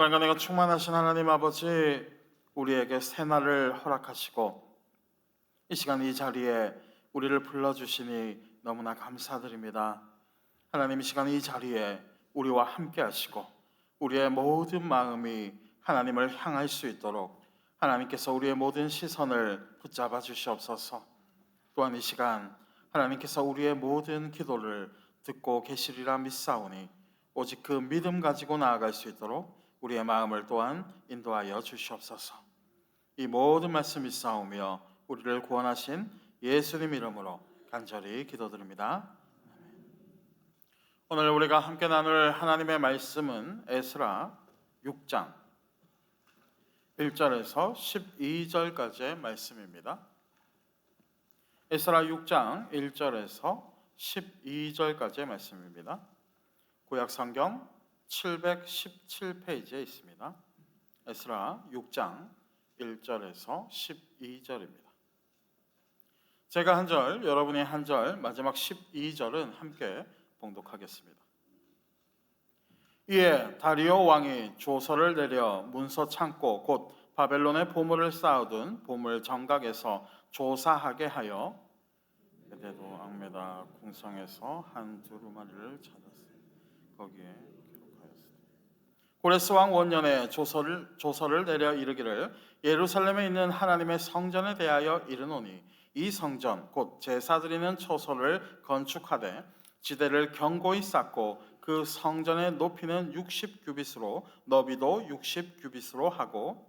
만간에가 충만하신 하나님 아버지, 우리에게 새날을 허락하시고 이 시간 이 자리에 우리를 불러주시니 너무나 감사드립니다. 하나님, 이 시간 이 자리에 우리와 함께 하시고 우리의 모든 마음이 하나님을 향할 수 있도록 하나님께서 우리의 모든 시선을 붙잡아 주시옵소서. 또한 이 시간 하나님께서 우리의 모든 기도를 듣고 계시리라 믿사오니 오직 그 믿음 가지고 나아갈 수 있도록 우리의 마음을 또한 인도하여 주시옵소서. 이 모든 말씀 믿사오며 우리를 구원하신 예수님 이름으로 간절히 기도드립니다. 오늘 우리가 함께 나눌 하나님의 말씀은 에스라 6장 1절에서 12절까지의 말씀입니다. 에스라 6장 1절에서 12절까지의 말씀입니다. 구약성경 717페이지에 있습니다. 에스라 6장 1절에서 12절입니다. 제가 한 절, 여러분이 한 절, 마지막 12절은 함께 봉독하겠습니다. 이에 다리오 왕이 조서를 내려 문서 창고 곧 바벨론의 보물을 쌓아둔 보물 정각에서 조사하게 하여 그때도 악메다 궁성에서 한 두루마리를 찾았으니 거기에 기록하였으니 고레스 왕 원년에 조서를 내려 이르기를 예루살렘에 있는 하나님의 성전에 대하여 이르노니 이 성전 곧 제사 드리는 처소를 건축하되 지대를 견고히 쌓고 그 성전의 높이는 60규빗으로 너비도 60규빗으로 하고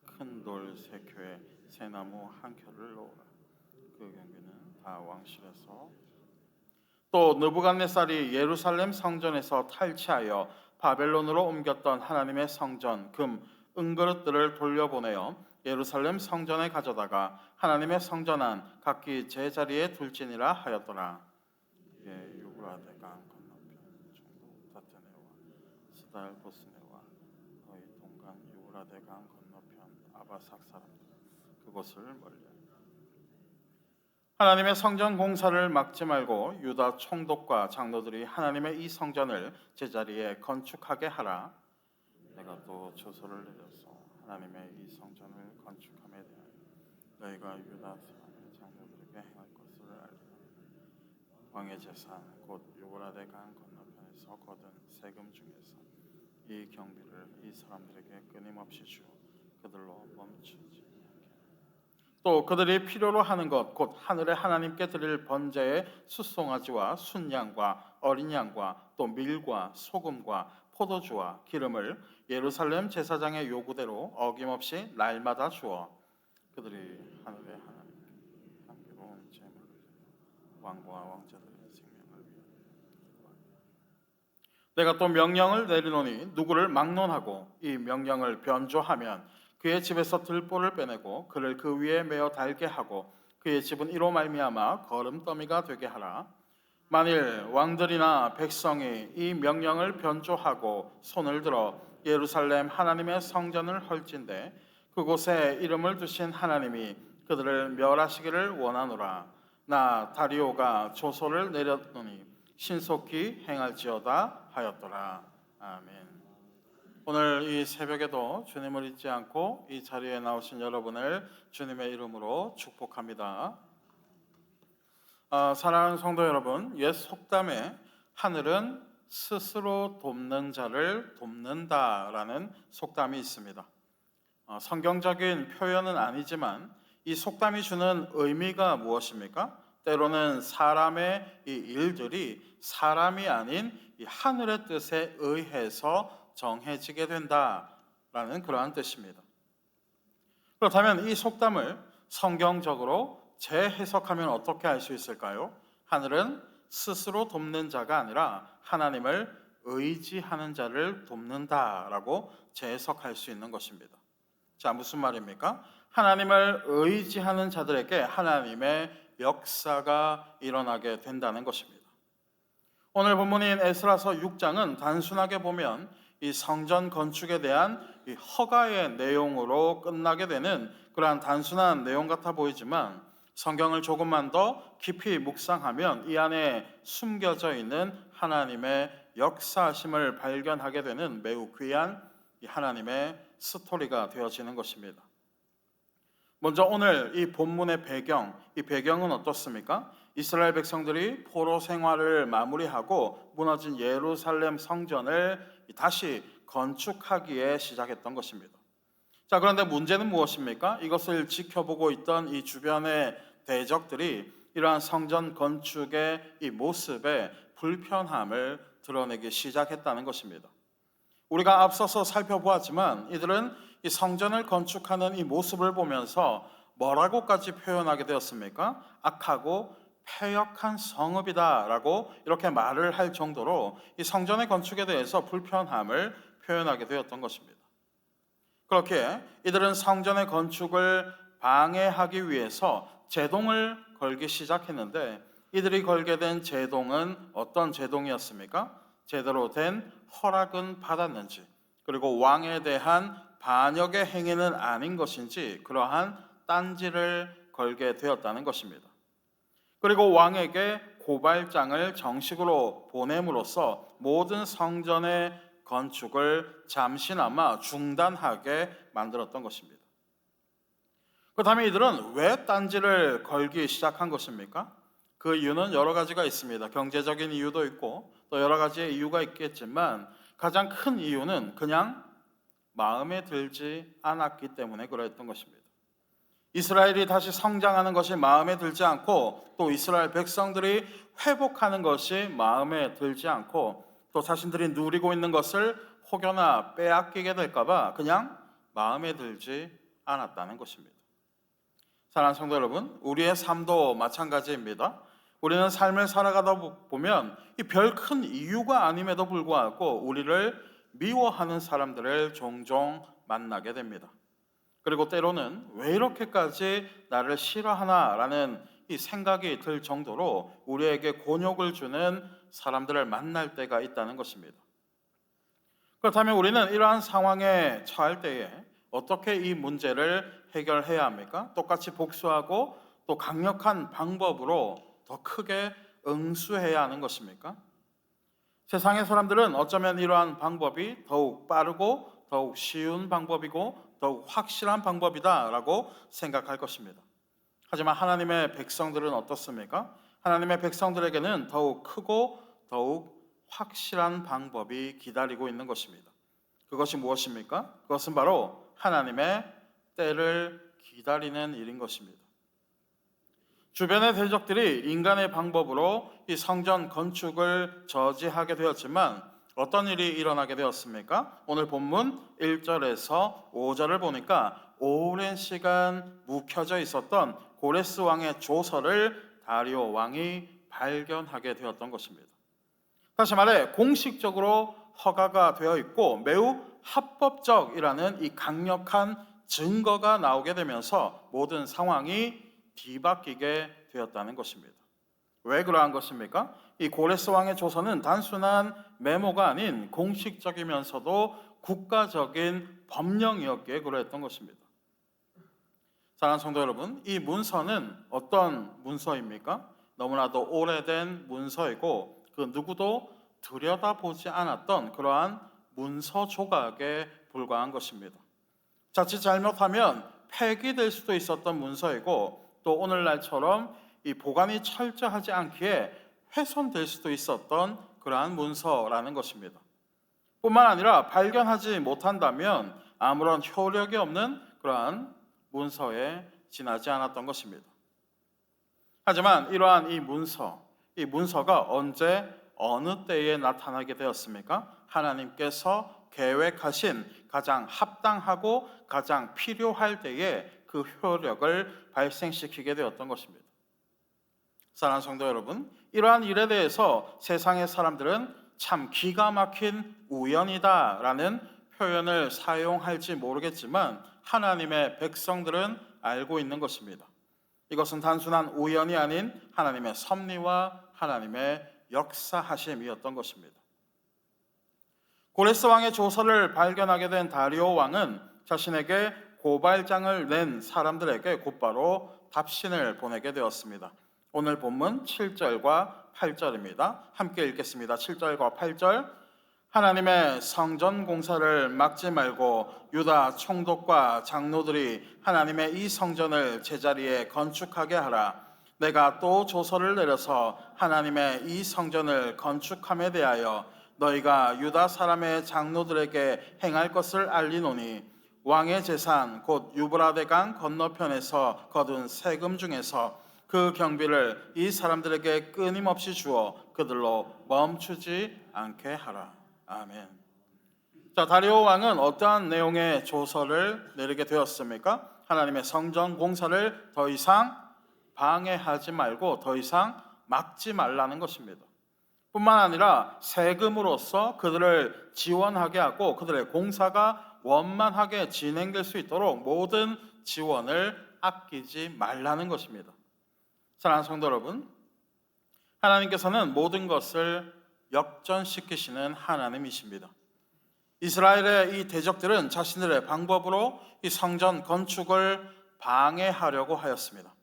큰 돌 3켜에 새나무 한 켜를 놓으라. 그 경비는 다 왕실에서 또 느부갓네살이 예루살렘 성전에서 탈취하여 바벨론으로 옮겼던 하나님의 성전 금 은그릇들을 돌려보내어 예루살렘 성전에 가져다가 하나님의 성전 안 각기 제자리에 둘지니라 하였더라. 이에 유브라데강 건너편 중도 다테네와 스달 보스네와 거의 동간 유브라데강 건너편 아바삭 사람들 그곳을 멀리 하나님의 성전 공사를 막지 말고 유다 총독과 장로들이 하나님의 이 성전을 제자리에 건축하게 하라. 내가 또 조서를 내려서 하나님의 이 성전을 건축함에 대하여 너희가 유다 사람의 장로들에게 행할 것을 알리라. 왕의 재산 곧 유브라데 강 건너편에서 거둔 세금 중에서 이 경비를 이 사람들에게 끊임없이 주어 그들로 멈추지 또 그들이 필요로 하는 것 곧 하늘의 하나님께 드릴 번제의 숫송아지와 순양과 어린 양과 또 밀과 소금과 포도주와 기름을 예루살렘 제사장의 요구대로 어김없이 날마다 주어 그들이 하늘의 하나님께 향기로운 제물을 왕과 왕자들의 생명을 위하여 내가 또 명령을 내리노니 누구를 막론하고 이 명령을 변조하면 그의 집에서 들보를 빼내고 그를 그 위에 메어 달게 하고 그의 집은 이로 말미암아 거름더미가 되게 하라. 만일 왕들이나 백성이 이 명령을 변조하고 손을 들어 예루살렘 하나님의 성전을 헐진대 그곳에 이름을 두신 하나님이 그들을 멸하시기를 원하노라. 나 다리오가 조서를 내렸노니 신속히 행할지어다 하였더라. 아멘. 오늘 이 새벽에도 주님을 잊지 않고 이 자리에 나오신 여러분을 주님의 이름으로 축복합니다. 사랑하는 성도 여러분, 옛 속담에 하늘은 스스로 돕는 자를 돕는다라는 속담이 있습니다. 성경적인 표현은 아니지만 이 속담이 주는 의미가 무엇입니까? 때로는 사람의 이 일들이 사람이 아닌 이 하늘의 뜻에 의해서 정해지게 된다라는 그러한 뜻입니다. 그렇다면 이 속담을 성경적으로 재해석하면 어떻게 할 수 있을까요? 하늘은 스스로 돕는 자가 아니라 하나님을 의지하는 자를 돕는다라고 재해석할 수 있는 것입니다. 자, 무슨 말입니까? 하나님을 의지하는 자들에게 하나님의 역사가 일어나게 된다는 것입니다. 오늘 본문인 에스라서 6장은 단순하게 보면 이 성전 건축에 대한 이 허가의 내용으로 끝나게 되는 그러한 단순한 내용 같아 보이지만 성경을 조금만 더 깊이 묵상하면 이 안에 숨겨져 있는 하나님의 역사하심을 발견하게 되는 매우 귀한 이 하나님의 스토리가 되어지는 것입니다. 먼저 오늘 이 본문의 배경, 이 배경은 어떻습니까? 이스라엘 백성들이 포로 생활을 마무리하고 무너진 예루살렘 성전을 다시 건축하기에 시작했던 것입니다. 자, 그런데 문제는 무엇입니까? 이것을 지켜보고 있던 이 주변의 대적들이 이러한 성전 건축의 이 모습에 불편함을 드러내기 시작했다는 것입니다. 우리가 앞서서 살펴보았지만 이들은 이 성전을 건축하는 이 모습을 보면서 뭐라고까지 표현하게 되었습니까? 악하고 패역한 성읍이다라고 이렇게 말을 할 정도로 이 성전의 건축에 대해서 불편함을 표현하게 되었던 것입니다. 그렇게 이들은 성전의 건축을 방해하기 위해서 제동을 걸기 시작했는데 이들이 걸게 된 제동은 어떤 제동이었습니까? 제대로 된 허락은 받았는지, 그리고 왕에 대한 반역의 행위는 아닌 것인지 그러한 딴지를 걸게 되었다는 것입니다. 그리고 왕에게 고발장을 정식으로 보냄으로써 모든 성전의 건축을 잠시나마 중단하게 만들었던 것입니다. 그렇다면 이들은 왜 딴지를 걸기 시작한 것입니까? 그 이유는 여러 가지가 있습니다. 경제적인 이유도 있고 또 여러 가지의 이유가 있겠지만 가장 큰 이유는 그냥 마음에 들지 않았기 때문에 그랬던 것입니다. 이스라엘이 다시 성장하는 것이 마음에 들지 않고 또 이스라엘 백성들이 회복하는 것이 마음에 들지 않고 또 자신들이 누리고 있는 것을 혹여나 빼앗기게 될까 봐 그냥 마음에 들지 않았다는 것입니다. 사랑하는 성도 여러분, 우리의 삶도 마찬가지입니다. 우리는 삶을 살아가다 보면 이 별 큰 이유가 아님에도 불구하고 우리를 미워하는 사람들을 종종 만나게 됩니다. 그리고 때로는 왜 이렇게까지 나를 싫어하나라는 이 생각이 들 정도로 우리에게 곤욕을 주는 사람들을 만날 때가 있다는 것입니다. 그렇다면 우리는 이러한 상황에 처할 때에 어떻게 이 문제를 해결해야 합니까? 똑같이 복수하고 또 강력한 방법으로 더 크게 응수해야 하는 것입니까? 세상의 사람들은 어쩌면 이러한 방법이 더욱 빠르고 더욱 쉬운 방법이고 더욱 확실한 방법이다라고 생각할 것입니다. 하지만 하나님의 백성들은 어떻습니까? 하나님의 백성들에게는 더욱 크고 더욱 확실한 방법이 기다리고 있는 것입니다. 그것이 무엇입니까? 그것은 바로 하나님의 때를 기다리는 일인 것입니다. 주변의 대적들이 인간의 방법으로 이 성전 건축을 저지하게 되었지만 어떤 일이 일어나게 되었습니까? 오늘 본문 1절에서 5절을 보니까 오랜 시간 묵혀져 있었던 고레스 왕의 조서를 다리오 왕이 발견하게 되었던 것입니다. 다시 말해 공식적으로 허가가 되어 있고 매우 합법적이라는 이 강력한 증거가 나오게 되면서 모든 상황이 뒤바뀌게 되었다는 것입니다. 왜 그러한 것입니까? 이 고레스 왕의 조서는 단순한 메모가 아닌 공식적이면서도 국가적인 법령이었기에 그러했던 것입니다. 사랑하는 성도 여러분, 이 문서는 어떤 문서입니까? 너무나도 오래된 문서이고 그 누구도 들여다보지 않았던 그러한 문서 조각에 불과한 것입니다. 자칫 잘못하면 폐기될 수도 있었던 문서이고 또 오늘날처럼 이 보관이 철저하지 않기에 훼손될 수도 있었던 그러한 문서라는 것입니다. 뿐만 아니라 발견하지 못한다면 아무런 효력이 없는 그러한 문서에 지나지 않았던 것입니다. 하지만 이러한 이 문서가 언제 어느 때에 나타나게 되었습니까? 하나님께서 계획하신 가장 합당하고 가장 필요할 때에 그 효력을 발생시키게 되었던 것입니다. 사랑하는 성도 여러분, 이러한 일에 대해서 세상의 사람들은 참 기가 막힌 우연이다라는 표현을 사용할지 모르겠지만 하나님의 백성들은 알고 있는 것입니다. 이것은 단순한 우연이 아닌 하나님의 섭리와 하나님의 역사하심이었던 것입니다. 고레스 왕의 조서를 발견하게 된 다리오 왕은 자신에게 고발장을 낸 사람들에게 곧바로 답신을 보내게 되었습니다. 오늘 본문 7절과 8절입니다. 함께 읽겠습니다. 7절과 8절. 하나님의 성전 공사를 막지 말고 유다 총독과 장로들이 하나님의 이 성전을 제자리에 건축하게 하라. 내가 또 조서를 내려서 하나님의 이 성전을 건축함에 대하여 너희가 유다 사람의 장로들에게 행할 것을 알리노니 왕의 재산 곧 유브라데 강 건너편에서 거둔 세금 중에서 그 경비를 이 사람들에게 끊임없이 주어 그들로 멈추지 않게 하라. 아멘. 자, 다리오 왕은 어떠한 내용의 조서를 내리게 되었습니까? 하나님의 성전 공사를 더 이상 방해하지 말고 더 이상 막지 말라는 것입니다. 뿐만 아니라 세금으로서 그들을 지원하게 하고 그들의 공사가 원만하게 진행될 수 있도록 모든 지원을 아끼지 말라는 것입니다. 사랑하는 성도 여러분, 하나님께서는 모든 것을 역전시키시는 하나님이십니다. 이스라엘의 이 대적들은 자신들의 방법으로 이 성전 건축을 방해하려고 하였습니다.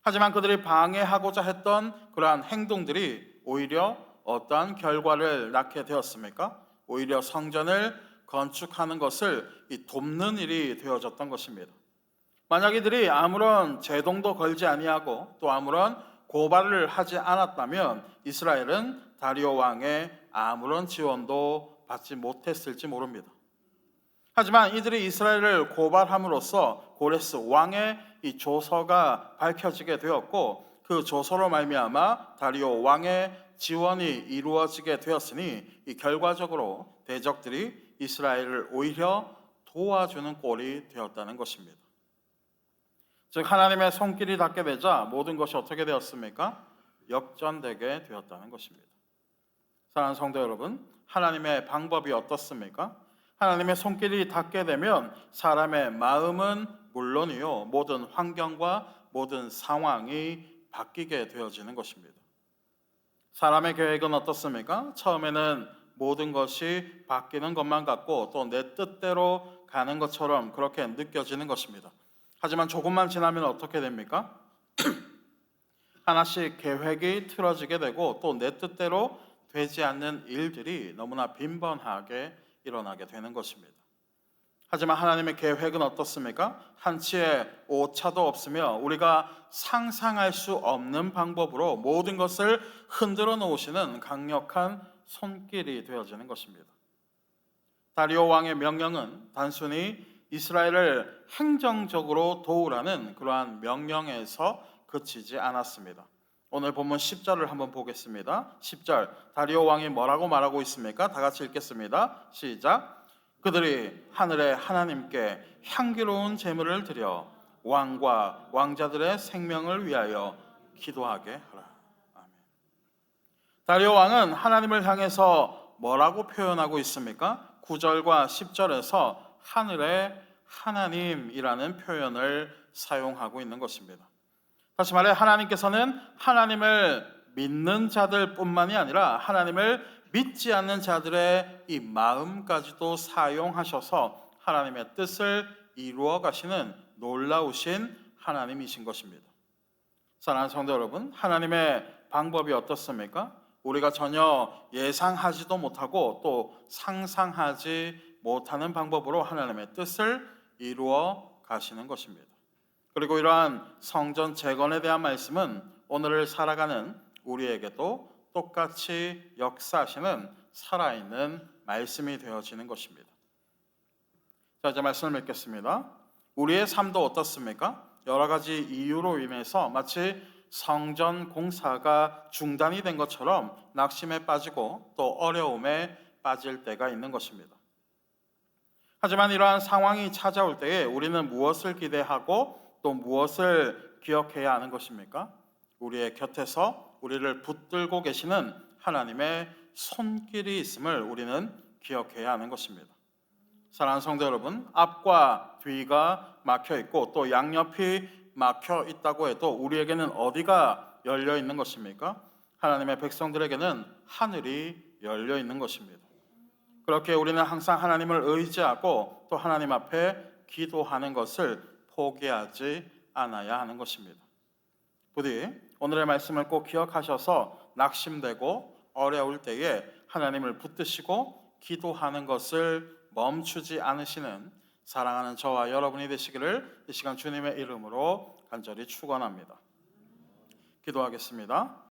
하지만 그들이 방해하고자 했던 그러한 행동들이 오히려 어떠한 결과를 낳게 되었습니까? 오히려 성전을 건축하는 것을 돕는 일이 되어졌던 것입니다. 만약 이들이 아무런 제동도 걸지 아니하고 또 아무런 고발을 하지 않았다면 이스라엘은 다리오 왕의 아무런 지원도 받지 못했을지 모릅니다. 하지만 이들이 이스라엘을 고발함으로써 고레스 왕의 이 조서가 밝혀지게 되었고 그 조서로 말미암아 다리오 왕의 지원이 이루어지게 되었으니 이 결과적으로 대적들이 이스라엘을 오히려 도와주는 꼴이 되었다는 것입니다. 즉 하나님의 손길이 닿게 되자 모든 것이 어떻게 되었습니까? 역전되게 되었다는 것입니다. 사랑하는 성도 여러분, 하나님의 방법이 어떻습니까? 하나님의 손길이 닿게 되면 사람의 마음은 물론이요 모든 환경과 모든 상황이 바뀌게 되어지는 것입니다. 사람의 계획은 어떻습니까? 처음에는 모든 것이 바뀌는 것만 같고 또 내 뜻대로 가는 것처럼 그렇게 느껴지는 것입니다. 하지만 조금만 지나면 어떻게 됩니까? 하나씩 계획이 틀어지게 되고 또 내 뜻대로 되지 않는 일들이 너무나 빈번하게 일어나게 되는 것입니다. 하지만 하나님의 계획은 어떻습니까? 한치의 오차도 없으며 우리가 상상할 수 없는 방법으로 모든 것을 흔들어 놓으시는 강력한 손길이 되어지는 것입니다. 다리오 왕의 명령은 단순히 이스라엘을 행정적으로 도우라는 그러한 명령에서 그치지 않았습니다. 오늘 본문 10절을 한번 보겠습니다. 10절, 다리오 왕이 뭐라고 말하고 있습니까? 다 같이 읽겠습니다. 시작. 그들이 하늘의 하나님께 향기로운 제물을 드려 왕과 왕자들의 생명을 위하여 기도하게 하라. 아멘. 다리오 왕은 하나님을 향해서 뭐라고 표현하고 있습니까? 9절과 10절에서 하늘의 하나님이라는 표현을 사용하고 있는 것입니다. 다시 말해 하나님께서는 하나님을 믿는 자들뿐만이 아니라 하나님을 믿지 않는 자들의 이 마음까지도 사용하셔서 하나님의 뜻을 이루어 가시는 놀라우신 하나님이신 것입니다. 사랑하는 성도 여러분, 하나님의 방법이 어떻습니까? 우리가 전혀 예상하지도 못하고 또 상상하지 못하는 방법으로 하나님의 뜻을 이루어 가시는 것입니다. 그리고 이러한 성전 재건에 대한 말씀은 오늘을 살아가는 우리에게도 똑같이 역사하시는 살아있는 말씀이 되어지는 것입니다. 자, 이제 말씀을 맺겠습니다. 우리의 삶도 어떻습니까? 여러 가지 이유로 인해서 마치 성전 공사가 중단이 된 것처럼 낙심에 빠지고 또 어려움에 빠질 때가 있는 것입니다. 하지만 이러한 상황이 찾아올 때에 우리는 무엇을 기대하고 또 무엇을 기억해야 하는 것입니까? 우리의 곁에서 우리를 붙들고 계시는 하나님의 손길이 있음을 우리는 기억해야 하는 것입니다. 사랑하는 성도 여러분, 앞과 뒤가 막혀 있고 또 양옆이 막혀 있다고 해도 우리에게는 어디가 열려 있는 것입니까? 하나님의 백성들에게는 하늘이 열려 있는 것입니다. 그렇게 우리는 항상 하나님을 의지하고 또 하나님 앞에 기도하는 것을 포기하지 않아야 하는 것입니다. 부디 오늘의 말씀을 꼭 기억하셔서 낙심되고 어려울 때에 하나님을 붙드시고 기도하는 것을 멈추지 않으시는 사랑하는 저와 여러분이 되시기를 이 시간 주님의 이름으로 간절히 축원합니다. 기도하겠습니다.